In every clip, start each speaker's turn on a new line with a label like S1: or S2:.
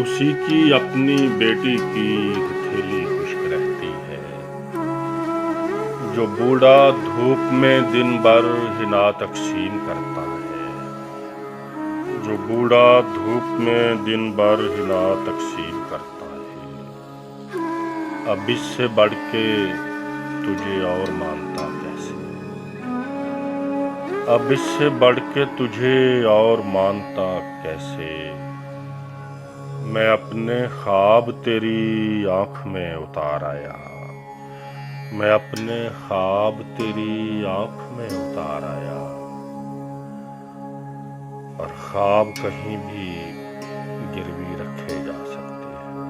S1: اسی کی اپنی بیٹی کی ہتھیلی خشک رہتی ہے، جو بوڑھا دھوپ میں دن بھر حنا تقسیم کرتا ہے، جو بوڑھا دھوپ میں دن بھر حنا تقسیم کرتا ہے۔ اب اس سے بڑھ کے تجھے اور مانتا کیسے، اب اس سے بڑھ کے تجھے اور مانتا کیسے۔ میں اپنے خواب تیری آنکھ میں اتار آیا، میں اپنے خواب تیری آنکھ میں اتار آیا، اور خواب کہیں بھی گروی رکھے جا سکتے ہیں،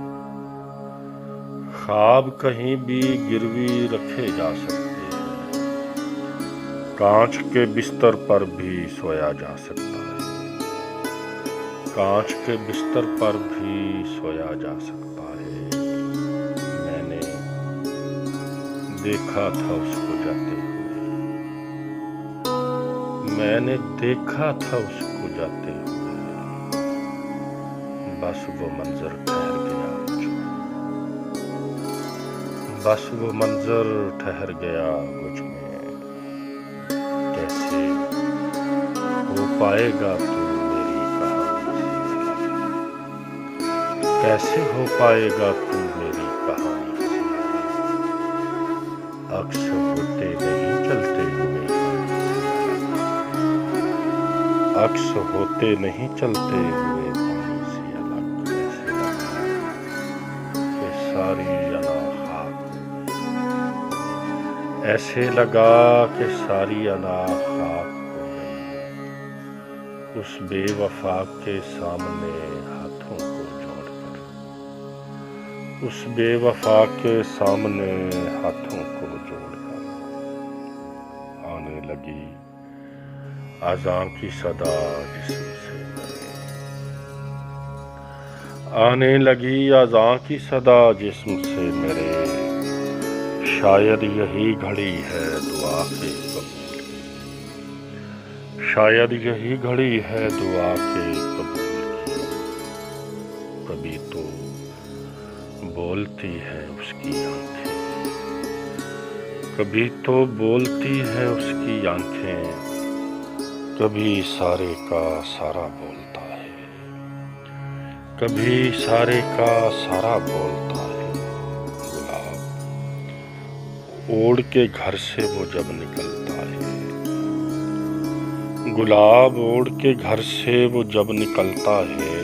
S1: خواب کہیں بھی گروی رکھے جا سکتے ہیں، کانچ کے بستر پر بھی سویا جا سکتا ہے، کانچ کے بستر پر بھی سویا جا سکتا ہے۔ میں نے دیکھا تھا اس کو جاتے ہوئے، میں نے دیکھا تھا اس کو جاتے ہوئے، بس وہ منظر ٹھہر گیا مجھ میں، بس وہ منظر ٹھہر گیا مجھ میں۔ کیسے ہو پائے گا تو میری کہانی سے الگ، کیسے ہو پائے گا تو میری کہانی سے الگ، عکس ہوتے نہیں چلتے ہوئے پانی سے الگ، عکس ہوتے نہیں چلتے ہوئے پانی سے الگ۔ ایسے لگا کہ ساری انا خاک ہو گئی، اس بے وفا کے سامنے ہاتھوں کو جوڑ کر، اس بے وفا کے سامنے ہاتھوں کو جوڑ کر۔ آنے لگی اذاں کی صدا جسم سے میرے، آنے لگی اذاں کی صدا جسم سے میرے، شاید یہی گھڑی ہے دعا کے قبول کی، شاید یہی گھڑی ہے دعا کے قبول کی۔ کبھی تو بولتی ہیں اس کی آنکھیں، کبھی تو بولتی ہیں اس کی آنکھیں، کبھی سارے کا سارا بولتا ہے، کبھی سارے کا سارا بولتا ہے۔ اوڑھ کے گھر سے وہ جب نکلتا ہے، گلاب اوڑھ کے گھر سے وہ جب نکلتا ہے،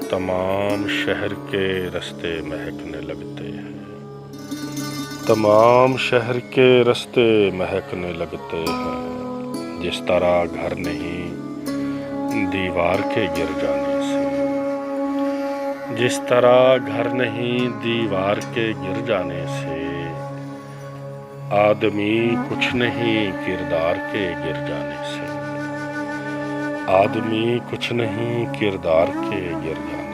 S1: تمام شہر کے رستے مہکنے لگتے ہیں، تمام شہر کے رستے مہکنے لگتے ہیں۔ جس طرح گھر نہیں دیوار کے گر جانے سے، جس طرح گھر نہیں دیوار کے گر جانے سے، آدمی کچھ نہیں کردار کے گر جانے سے، آدمی کچھ نہیں کردار کے گر جانے سے۔